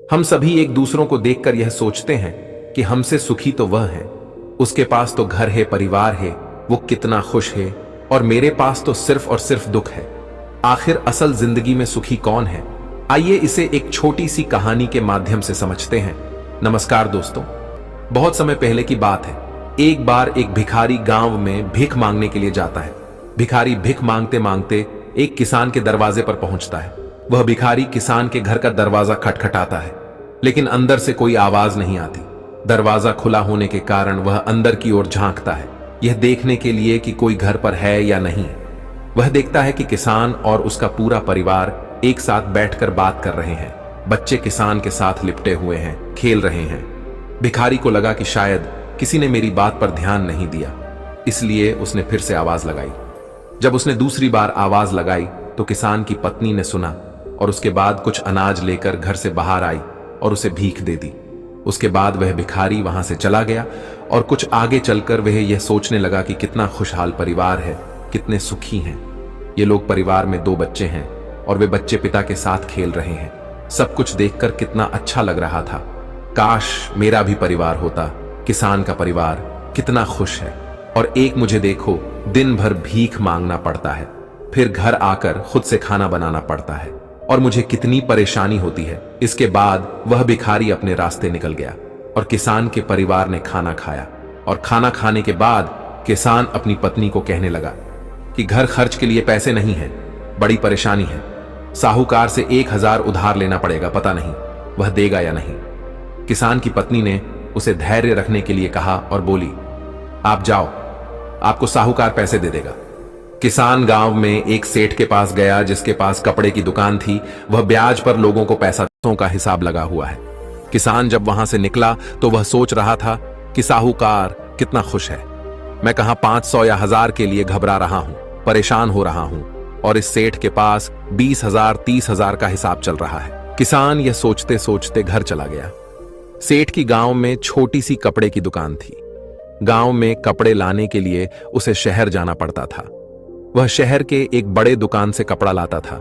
हम सभी एक दूसरों को देखकर यह सोचते हैं कि हमसे सुखी तो वह है, उसके पास तो घर है, परिवार है, वो कितना खुश है, और मेरे पास तो सिर्फ और सिर्फ दुख है। आखिर असल जिंदगी में सुखी कौन है? आइए इसे एक छोटी सी कहानी के माध्यम से समझते हैं। नमस्कार दोस्तों, बहुत समय पहले की बात है। एक बार एक भिखारी गांव में भीख मांगने के लिए जाता है। भिखारी भीख मांगते मांगते एक किसान के दरवाजे पर पहुंचता है। वह भिखारी किसान के घर का दरवाजा खटखटाता है, लेकिन अंदर से कोई आवाज नहीं आती। दरवाजा खुला होने के कारण वह अंदर की ओर झांकता है, यह देखने के लिए कि कोई घर पर है या नहीं। वह देखता है कि किसान और उसका पूरा परिवार एक साथ बैठकर बात कर रहे हैं। बच्चे किसान के साथ लिपटे हुए हैं, खेल रहे हैं। भिखारी को लगा कि शायद किसी ने मेरी बात पर ध्यान नहीं दिया, इसलिए उसने फिर से आवाज लगाई। जब उसने दूसरी बार आवाज लगाई तो किसान की पत्नी ने सुना और उसके बाद कुछ अनाज लेकर घर से बाहर आई और उसे भीख दे दी। उसके बाद वह भिखारी वहां से चला गया और कुछ आगे चलकर वह यह सोचने लगा कि कितना खुशहाल परिवार है, कितने सुखी हैं ये लोग। परिवार में 2 बच्चे हैं और वे बच्चे पिता के साथ खेल रहे हैं। सब कुछ देखकर कितना अच्छा लग रहा था। काश मेरा भी परिवार होता। किसान का परिवार कितना खुश है, और एक मुझे देखो, दिन भर भीख मांगना पड़ता है, फिर घर आकर खुद से खाना बनाना पड़ता है, और मुझे कितनी परेशानी होती है। इसके बाद वह भिखारी अपने रास्ते निकल गया और किसान के परिवार ने खाना खाया। और खाना खाने के बाद किसान अपनी पत्नी को कहने लगा कि घर खर्च के लिए पैसे नहीं हैं, बड़ी परेशानी है। साहूकार से 1000 उधार लेना पड़ेगा, पता नहीं वह देगा या नहीं। किसान की पत्नी ने उसे धैर्य रखने के लिए कहा और बोली, आप जाओ, आपको साहूकार पैसे दे देगा। किसान गांव में एक सेठ के पास गया जिसके पास कपड़े की दुकान थी। वह ब्याज पर लोगों को पैसों का हिसाब लगा हुआ है। किसान जब वहां से निकला तो वह सोच रहा था कि साहूकार कितना खुश है। मैं कहां 500 या 1000 के लिए घबरा रहा हूं, परेशान हो रहा हूं, और इस सेठ के पास 20,000 30,000 का हिसाब चल रहा है। किसान यह सोचते सोचते घर चला गया। सेठ की गांव में छोटी सी कपड़े की दुकान थी। गांव में कपड़े लाने के लिए उसे शहर जाना पड़ता था। वह शहर के एक बड़े दुकान से कपड़ा लाता था।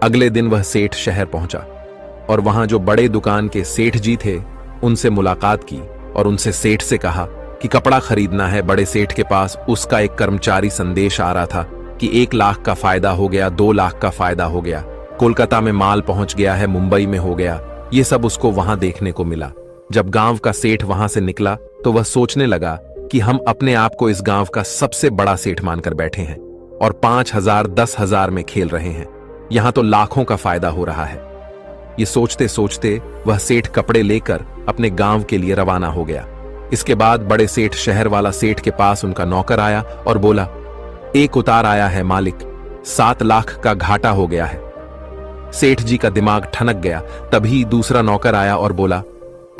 अगले दिन वह सेठ शहर पहुंचा और वहां जो बड़े दुकान के सेठ जी थे उनसे मुलाकात की और उनसे सेठ से कहा कि कपड़ा खरीदना है। बड़े सेठ के पास उसका एक कर्मचारी संदेश आ रहा था कि 1 लाख का फायदा हो गया, 2 लाख का फायदा हो गया, कोलकाता में माल पहुंच गया है, मुंबई में हो गया। ये सब उसको वहां देखने को मिला। जब गांव का सेठ वहां से निकला तो वह सोचने लगा कि हम अपने आप को इस गांव का सबसे बड़ा सेठ मानकर बैठे हैं और 5,000 10,000 में खेल रहे हैं। यहां तो लाखों का फायदा हो रहा है। ये सोचते सोचते वह सेठ कपड़े लेकर अपने गांव के लिए रवाना हो गया। इसके बाद बड़े सेठ शहर वाला सेठ के पास उनका नौकर आया और बोला, एक उतार आया है मालिक, 7 लाख का घाटा हो गया है। सेठ जी का दिमाग ठनक गया। तभी दूसरा नौकर आया और बोला,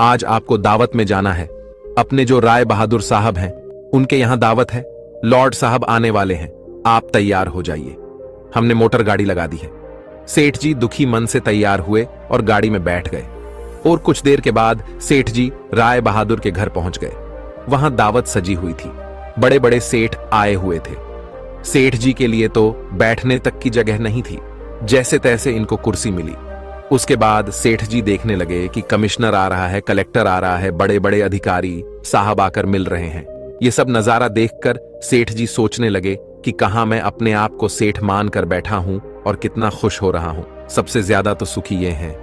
आज आपको दावत में जाना है। अपने जो राय बहादुर साहब हैं उनके यहां दावत है। लॉर्ड साहब आने वाले हैं, आप तैयार हो जाइए। हमने मोटर गाड़ी लगा दी है। सेठ जी दुखी मन से तैयार हुए और गाड़ी में बैठ गए। और कुछ देर के बाद सेठ जी राय बहादुर के घर पहुंच गए। वहां दावत सजी हुई थी। बड़े बड़े सेठ आए हुए थे। सेठ जी के लिए तो बैठने तक की जगह नहीं थी। जैसे तैसे इनको कुर्सी मिली। उसके बाद सेठ जी देखने लगे कि कमिश्नर आ रहा है, कलेक्टर आ रहा है, बड़े बड़े अधिकारी साहब आकर मिल रहे हैं। ये सब नजारा देखकर सेठ जी सोचने लगे कि कहां मैं अपने आप को सेठ मान कर बैठा हूं और कितना खुश हो रहा हूं। सबसे ज्यादा तो सुखी ये हैं।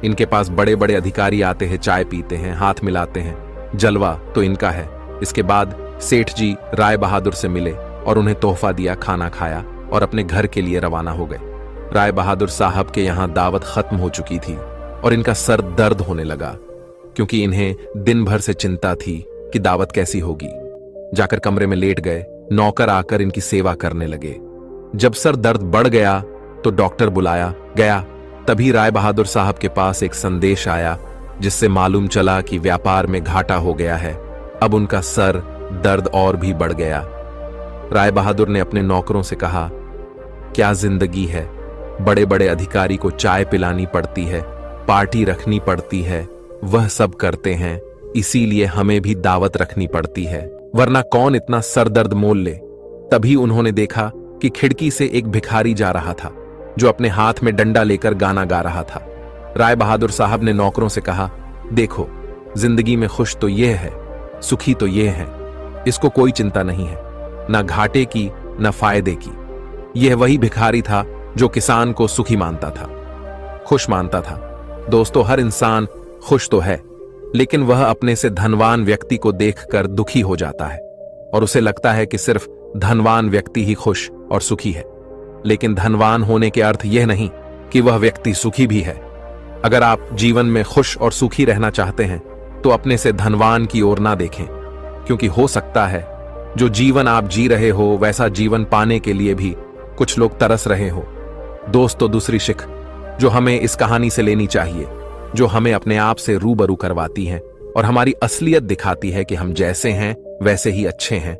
इनके पास बड़े बड़े अधिकारी आते हैं, चाय पीते हैं, हाथ मिलाते हैं, जलवा तो इनका है। इसके बाद सेठ जी राय बहादुर से मिले और उन्हें तोहफा दिया, खाना खाया और अपने घर के लिए रवाना हो गए। राय बहादुर साहब के यहां दावत खत्म हो चुकी थी और इनका सर दर्द होने लगा, क्योंकि इन्हें दिन भर से चिंता थी कि दावत कैसी होगी। जाकर कमरे में लेट गए। नौकर आकर इनकी सेवा करने लगे। जब सर दर्द बढ़ गया तो डॉक्टर बुलाया गया। तभी राय बहादुर साहब के पास एक संदेश आया जिससे मालूम चला कि व्यापार में घाटा हो गया है। अब उनका सर दर्द और भी बढ़ गया। राय बहादुर ने अपने नौकरों से कहा, क्या जिंदगी है, बड़े बड़े अधिकारी को चाय पिलानी पड़ती है, पार्टी रखनी पड़ती है, वह सब करते हैं, इसीलिए हमें भी दावत रखनी पड़ती है, वरना कौन इतना सरदर्द मोल ले। तभी उन्होंने देखा कि खिड़की से एक भिखारी जा रहा था जो अपने हाथ में डंडा लेकर गाना गा रहा था। राय बहादुर साहब ने नौकरों से कहा, देखो, जिंदगी में खुश तो ये है, सुखी तो ये है, इसको कोई चिंता नहीं है, ना घाटे की ना फायदे की। यह वही भिखारी था जो किसान को सुखी मानता था, खुश मानता था। दोस्तों, हर इंसान खुश तो है, लेकिन वह अपने से धनवान व्यक्ति को देखकर दुखी हो जाता है और उसे लगता है कि सिर्फ धनवान व्यक्ति ही खुश और सुखी है। लेकिन धनवान होने के अर्थ यह नहीं कि वह व्यक्ति सुखी भी है। अगर आप जीवन में खुश और सुखी रहना चाहते हैं तो अपने से धनवान की ओर ना देखें, क्योंकि हो सकता है जो जीवन आप जी रहे हो वैसा जीवन पाने के लिए भी कुछ लोग तरस रहे हो। दोस्तों, दूसरी शिख जो हमें इस कहानी से लेनी चाहिए, जो हमें अपने आप से रूबरू करवाती है और हमारी असलियत दिखाती है कि हम जैसे हैं वैसे ही अच्छे हैं।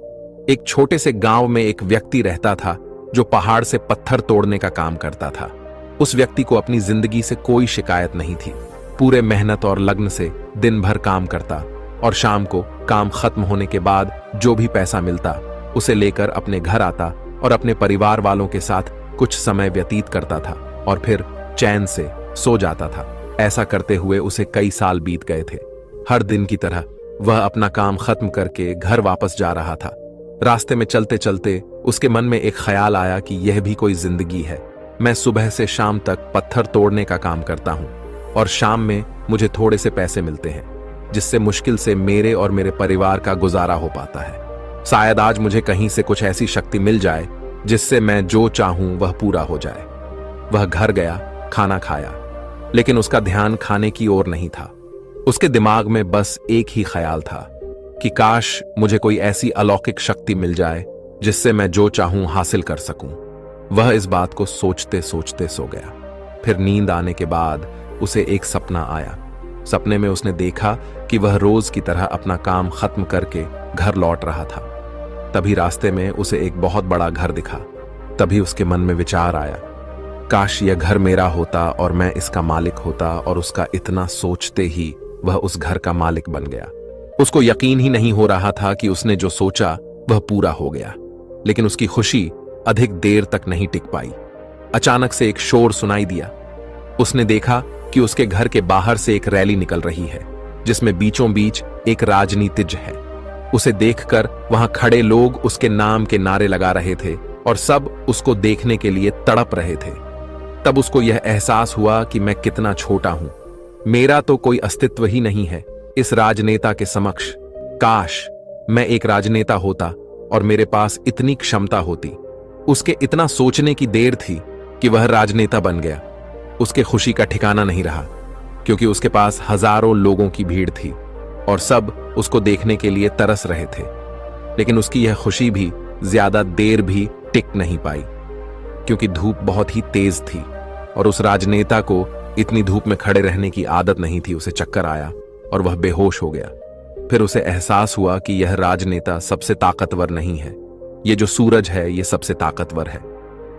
एक छोटे से गांव में एक व्यक्ति रहता था जो पहाड़ से पत्थर तोड़ने का काम करता था। उस व्यक्ति को अपनी जिंदगी से कोई शिकायत नहीं थी। पूरे मेहनत और लगन से दिन भर काम करता और शाम को काम खत्म होने के बाद जो भी पैसा मिलता उसे लेकर अपने घर आता और अपने परिवार वालों के साथ कुछ समय व्यतीत करता था और फिर चैन से सो जाता था। ऐसा करते हुए उसे कई साल बीत गए थे। हर दिन की तरह वह अपना काम खत्म करके घर वापस जा रहा था। रास्ते में चलते चलते उसके मन में एक ख्याल आया कि यह भी कोई जिंदगी है। मैं सुबह से शाम तक पत्थर तोड़ने का काम करता हूं और शाम में मुझे थोड़े से पैसे मिलते हैं, जिससे मुश्किल से मेरे और मेरे परिवार का गुजारा हो पाता है। शायद आज मुझे कहीं से कुछ ऐसी शक्ति मिल जाए जिससे मैं जो चाहूं वह पूरा हो जाए। वह घर गया, खाना खाया, लेकिन उसका ध्यान खाने की ओर नहीं था। उसके दिमाग में बस एक ही ख्याल था कि काश मुझे कोई ऐसी अलौकिक शक्ति मिल जाए जिससे मैं जो चाहूं हासिल कर सकूं। वह इस बात को सोचते सोचते सो गया। फिर नींद आने के बाद उसे एक सपना आया। सपने में उसने देखा कि वह रोज की तरह अपना काम खत्म करके घर लौट रहा था। तभी रास्ते में उसे एक बहुत बड़ा घर दिखा। तभी उसके मन में विचार आया, काश यह घर मेरा होता और मैं इसका मालिक होता। और उसका इतना सोचते ही वह उस घर का मालिक बन गया। उसको यकीन ही नहीं हो रहा था कि उसने जो सोचा वह पूरा हो गया। लेकिन उसकी खुशी अधिक देर तक नहीं टिक पाई। अचानक से एक शोर सुनाई दिया। उसने देखा कि उसके घर के बाहर से एक रैली निकल रही है, जिसमें बीचों बीच एक राजनीतिज्ञ है। उसे देखकर वहां खड़े लोग उसके नाम के नारे लगा रहे थे और सब उसको देखने के लिए तड़प रहे थे। तब उसको यह एहसास हुआ कि मैं कितना छोटा हूं, मेरा तो कोई अस्तित्व ही नहीं है इस राजनेता के समक्ष। काश मैं एक राजनेता होता और मेरे पास इतनी क्षमता होती। उसके इतना सोचने की देर थी कि वह राजनेता बन गया। उसके खुशी का ठिकाना नहीं रहा, क्योंकि उसके पास हजारों लोगों की भीड़ थी और सब उसको देखने के लिए तरस रहे थे। लेकिन उसकी यह खुशी भी ज्यादा देर भी टिक नहीं पाई, क्योंकि धूप बहुत ही तेज थी और उस राजनेता को इतनी धूप में खड़े रहने की आदत नहीं थी। उसे चक्कर आया और वह बेहोश हो गया। फिर उसे एहसास हुआ कि यह राजनेता सबसे ताकतवर नहीं है, ये जो सूरज है ये सबसे ताकतवर है।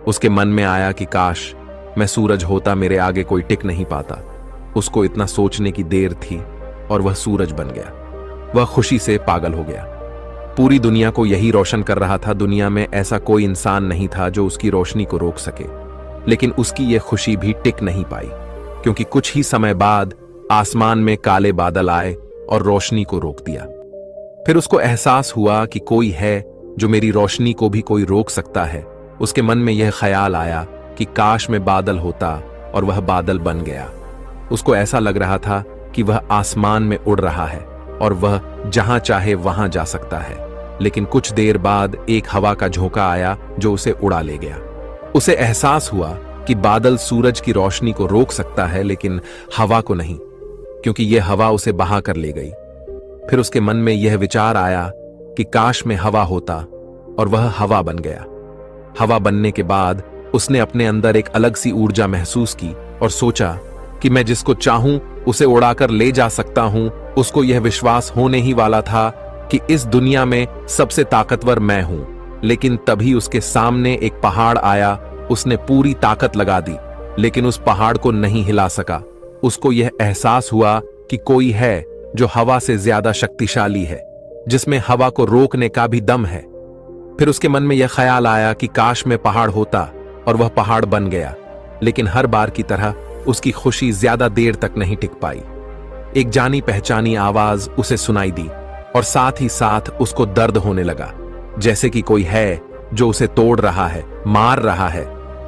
उसके मन में आया कि काश मैं सूरज होता, मेरे आगे कोई टिक नहीं पाता। उसको इतना सोचने की देर थी और वह सूरज बन गया। वह खुशी से पागल हो गया। पूरी दुनिया को यही रोशन कर रहा था। दुनिया में ऐसा कोई इंसान नहीं था जो उसकी रोशनी को रोक सके। लेकिन उसकी यह खुशी भी टिक नहीं पाई, क्योंकि कुछ ही समय बाद आसमान में काले बादल आए और रोशनी को रोक दिया। फिर उसको एहसास हुआ कि कोई है जो मेरी रोशनी को भी कोई रोक सकता है। उसके मन में यह ख्याल आया कि काश मैं बादल होता, और वह बादल बन गया। उसको ऐसा लग रहा था कि वह आसमान में उड़ रहा है और वह जहां चाहे वहां जा सकता है। लेकिन कुछ देर बाद एक हवा का झोंका आया जो उसे उड़ा ले गया। उसे एहसास हुआ कि बादल सूरज की रोशनी को रोक सकता है, लेकिन हवा को नहीं, क्योंकि यह हवा उसे बहा कर ले गई। फिर उसके मन में यह विचार आया कि काश मैं हवा होता, और वह हवा बन गया। हवा बनने के बाद उसने अपने अंदर एक अलग सी ऊर्जा महसूस की और सोचा कि मैं जिसको चाहूं उसे उड़ाकर ले जा सकता हूं। उसको यह विश्वास होने ही वाला था कि इस दुनिया में सबसे ताकतवर मैं हूं। लेकिन तभी उसके सामने एक पहाड़ आया। उसने पूरी ताकत लगा दी, लेकिन उस पहाड़ को नहीं हिला सका। उसको यह एहसास हुआ कि कोई है जो हवा से ज्यादा शक्तिशाली है, जिसमें हवा को रोकने का भी दम है। फिर उसके मन में यह ख्याल आया कि काश मैं पहाड़ होता, और वह पहाड़ बन गया। लेकिन हर बार की तरह उसकी खुशी ज्यादा देर तक नहीं टिक पाई। एक जानी पहचानी आवाज उसे सुनाई दी और साथ ही साथ उसको दर्द होने लगा, जैसे कि कोई है जो उसे तोड़ रहा है, मार रहा है।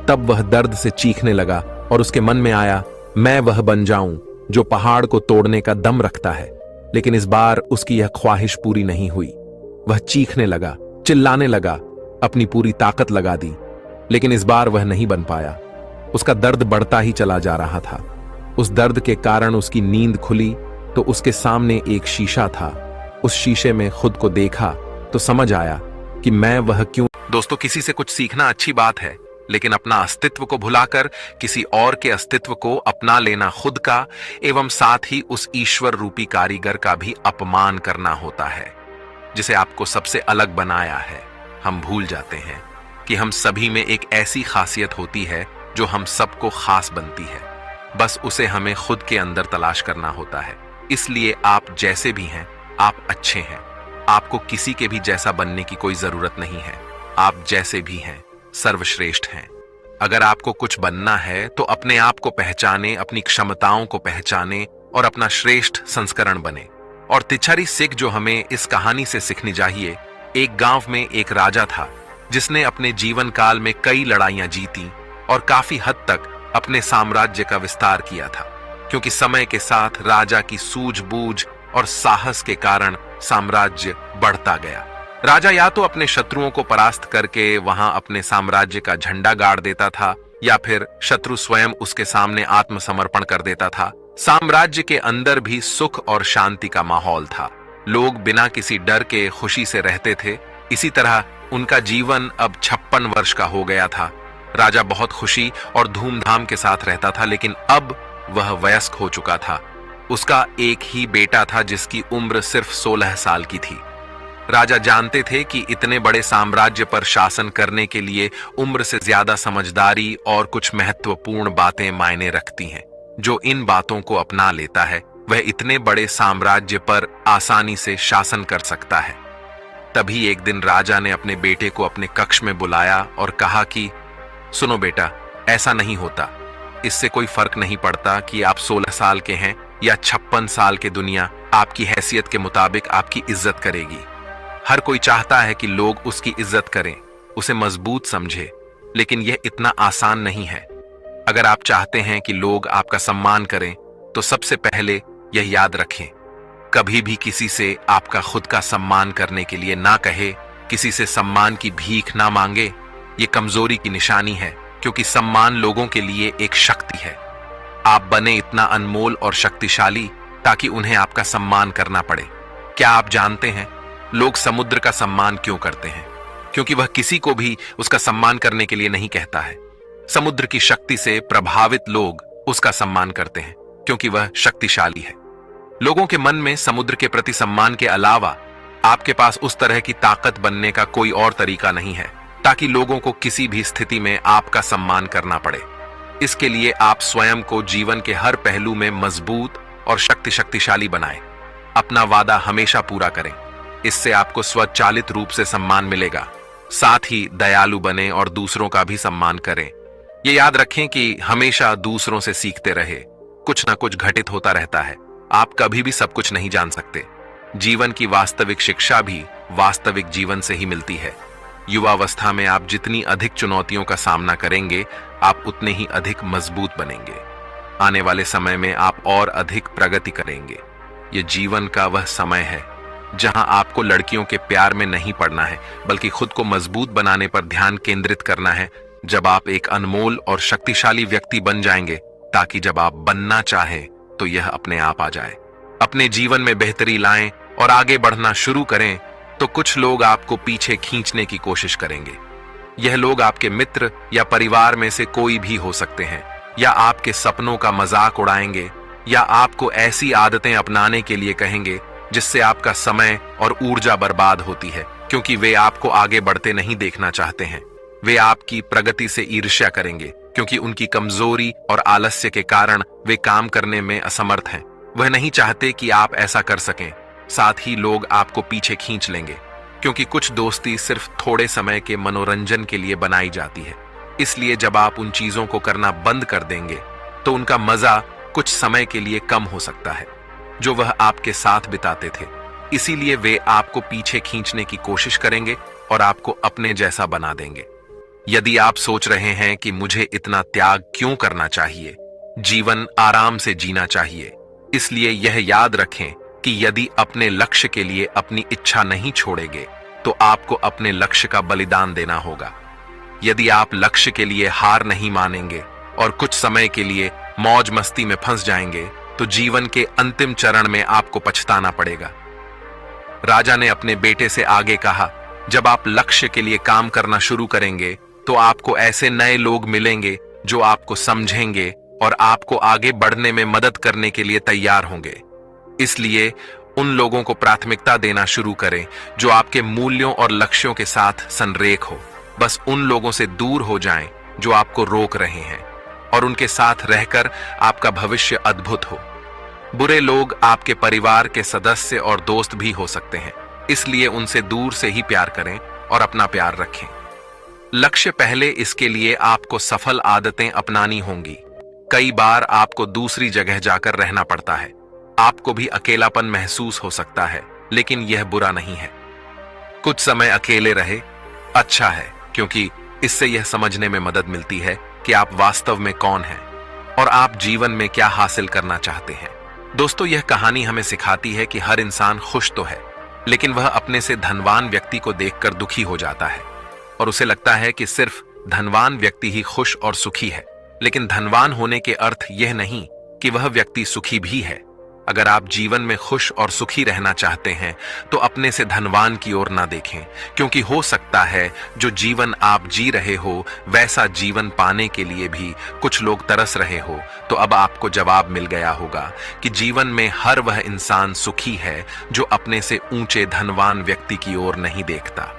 तब वह दर्द से चीखने लगा और उसके मन में आया, मैं वह बन जाऊं जो पहाड़ को तोड़ने का दम रखता है। लेकिन इस बार उसकी यह ख्वाहिश पूरी नहीं हुई। वह चीखने लगा, चिल्लाने लगा, अपनी पूरी ताकत लगा दी, लेकिन इस बार वह नहीं बन पाया। उसका दर्द बढ़ता ही चला जा रहा था। उस दर्द के कारण उसकी नींद खुली तो उसके सामने एक शीशा था। उस शीशे में खुद को देखा तो समझ आया कि मैं वह क्यों। दोस्तों, किसी से कुछ सीखना अच्छी बात है, लेकिन अपना अस्तित्व को भुलाकर किसी और के अस्तित्व को अपना लेना खुद का एवं साथ ही उस ईश्वर रूपी कारीगर का भी अपमान करना होता है, जिसे आपको सबसे अलग बनाया है। हम भूल जाते हैं कि हम सभी में एक ऐसी खासियत होती है जो हम सबको खास बनती है। बस उसे हमें खुद के अंदर तलाश करना होता है। इसलिए आप जैसे भी हैं, आप अच्छे हैं। आपको किसी के भी जैसा बनने की कोई जरूरत नहीं है। आप जैसे भी हैं, सर्वश्रेष्ठ हैं। अगर आपको कुछ बनना है तो अपने आप को पहचाने, अपनी क्षमताओं को पहचाने और अपना श्रेष्ठ संस्करण बने। और तिछरी सिख जो हमें इस कहानी से सीखनी चाहिए, एक गांव में एक राजा था जिसने अपने जीवन काल में कई लड़ाइयां जीती और काफी हद तक अपने साम्राज्य का विस्तार किया था, क्योंकि समय के साथ राजा की सूझबूझ और साहस के कारण साम्राज्य बढ़ता गया। राजा या तो अपने शत्रुओं को परास्त करके वहां अपने साम्राज्य का झंडा गाड़ देता था, या फिर शत्रु स्वयं उसके सामने आत्मसमर्पण कर देता था। साम्राज्य के अंदर भी सुख और शांति का माहौल था। लोग बिना किसी डर के खुशी से रहते थे। इसी तरह उनका जीवन अब 56 वर्ष का हो गया था। राजा बहुत खुशी और धूमधाम के साथ रहता था, लेकिन अब वह वयस्क हो चुका था। उसका एक ही बेटा था जिसकी उम्र सिर्फ 16 साल की थी। राजा जानते थे कि इतने बड़े साम्राज्य पर शासन करने के लिए उम्र से ज्यादा समझदारी और कुछ महत्वपूर्ण बातें मायने रखती हैं। जो इन बातों को अपना लेता है वह इतने बड़े साम्राज्य पर आसानी से शासन कर सकता है। तभी एक दिन राजा ने अपने बेटे को अपने कक्ष में बुलाया और कहा कि सुनो बेटा, ऐसा नहीं होता। इससे कोई फर्क नहीं पड़ता कि आप 16 साल के हैं या 56 साल के। दुनिया आपकी हैसियत के मुताबिक आपकी इज्जत करेगी। हर कोई चाहता है कि लोग उसकी इज्जत करें, उसे मजबूत समझे, लेकिन यह इतना आसान नहीं है। अगर आप चाहते हैं कि लोग आपका सम्मान करें तो सबसे पहले यह याद रखें, कभी भी किसी से आपका खुद का सम्मान करने के लिए ना कहे, किसी से सम्मान की भीख ना मांगे। ये कमजोरी की निशानी है, क्योंकि सम्मान लोगों के लिए एक शक्ति है। आप बने इतना अनमोल और शक्तिशाली ताकि उन्हें आपका सम्मान करना पड़े। क्या आप जानते हैं लोग समुद्र का सम्मान क्यों करते हैं? क्योंकि वह किसी को भी उसका सम्मान करने के लिए नहीं कहता है। समुद्र की शक्ति से प्रभावित लोग उसका सम्मान करते हैं क्योंकि वह शक्तिशाली है। लोगों के मन में समुद्र के प्रति सम्मान के अलावा आपके पास उस तरह की ताकत बनने का कोई और तरीका नहीं है ताकि लोगों को किसी भी स्थिति में आपका सम्मान करना पड़े। इसके लिए आप स्वयं को जीवन के हर पहलू में मजबूत और शक्तिशाली बनाएं। अपना वादा हमेशा पूरा करें, इससे आपको स्वचालित रूप से सम्मान मिलेगा। साथ ही दयालु बने और दूसरों का भी सम्मान करें। ये याद रखें कि हमेशा दूसरों से सीखते रहे। कुछ ना कुछ घटित होता रहता है। आप कभी भी सब कुछ नहीं जान सकते। जीवन की वास्तविक शिक्षा भी वास्तविक जीवन से ही मिलती है। युवावस्था में आप जितनी अधिक चुनौतियों का सामना करेंगे, आप उतने ही अधिक मजबूत बनेंगे। आने वाले समय में आप और अधिक प्रगति करेंगे। ये जीवन का वह समय है जहां आपको लड़कियों के प्यार में नहीं पड़ना है, बल्कि खुद को मजबूत बनाने पर ध्यान केंद्रित करना है। जब आप एक अनमोल और शक्तिशाली व्यक्ति बन जाएंगे, ताकि जब आप बनना चाहें तो यह अपने आप आ जाए। अपने जीवन में बेहतरी लाएं और आगे बढ़ना शुरू करें तो कुछ लोग आपको पीछे खींचने की कोशिश करेंगे। यह लोग आपके मित्र या परिवार में से कोई भी हो सकते हैं, या आपके सपनों का मजाक उड़ाएंगे, या आपको ऐसी आदतें अपनाने के लिए कहेंगे जिससे आपका समय और ऊर्जा बर्बाद होती है, क्योंकि वे आपको आगे बढ़ते नहीं देखना चाहते हैं। वे आपकी प्रगति से ईर्ष्या करेंगे क्योंकि उनकी कमजोरी और आलस्य के कारण वे काम करने में असमर्थ हैं। वह नहीं चाहते कि आप ऐसा कर सकें। साथ ही लोग आपको पीछे खींच लेंगे, क्योंकि कुछ दोस्ती सिर्फ थोड़े समय के मनोरंजन के लिए बनाई जाती है। इसलिए जब आप उन चीजों को करना बंद कर देंगे तो उनका मजा कुछ समय के लिए कम हो सकता है जो वह आपके साथ बिताते थे। इसीलिए वे आपको पीछे खींचने की कोशिश करेंगे और आपको अपने जैसा बना देंगे। यदि आप सोच रहे हैं कि मुझे इतना त्याग क्यों करना चाहिए, जीवन आराम से जीना चाहिए, इसलिए यह याद रखें कि यदि अपने लक्ष्य के लिए अपनी इच्छा नहीं छोड़ेंगे तो आपको अपने लक्ष्य का बलिदान देना होगा। यदि आप लक्ष्य के लिए हार नहीं मानेंगे और कुछ समय के लिए मौज मस्ती में फंस जाएंगे तो जीवन के अंतिम चरण में आपको पछताना पड़ेगा। राजा ने अपने बेटे से आगे कहा, जब आप लक्ष्य के लिए काम करना शुरू करेंगे तो आपको ऐसे नए लोग मिलेंगे जो आपको समझेंगे और आपको आगे बढ़ने में मदद करने के लिए तैयार होंगे। इसलिए उन लोगों को प्राथमिकता देना शुरू करें जो आपके मूल्यों और लक्ष्यों के साथ संरेख हो। बस उन लोगों से दूर हो जाएं जो आपको रोक रहे हैं और उनके साथ रहकर आपका भविष्य अद्भुत हो। बुरे लोग आपके परिवार के सदस्य और दोस्त भी हो सकते हैं, इसलिए उनसे दूर से ही प्यार करें और अपना प्यार रखें। लक्ष्य पहले, इसके लिए आपको सफल आदतें अपनानी होंगी। कई बार आपको दूसरी जगह जाकर रहना पड़ता है। आपको भी अकेलापन महसूस हो सकता है, लेकिन यह बुरा नहीं है। कुछ समय अकेले रहे अच्छा है, क्योंकि इससे यह समझने में मदद मिलती है कि आप वास्तव में कौन हैं और आप जीवन में क्या हासिल करना चाहते हैं। दोस्तों, यह कहानी हमें सिखाती है कि हर इंसान खुश तो है, लेकिन वह अपने से धनवान व्यक्ति को देखकर दुखी हो जाता है और उसे लगता है कि सिर्फ धनवान व्यक्ति ही खुश और सुखी है। लेकिन धनवान होने के अर्थ यह नहीं कि वह व्यक्ति सुखी भी है। अगर आप जीवन में खुश और सुखी रहना चाहते हैं तो अपने से धनवान की ओर ना देखें, क्योंकि हो सकता है जो जीवन आप जी रहे हो वैसा जीवन पाने के लिए भी कुछ लोग तरस रहे हो। तो अब आपको जवाब मिल गया होगा कि जीवन में हर वह इंसान सुखी है जो अपने से ऊंचे धनवान व्यक्ति की ओर नहीं देखता।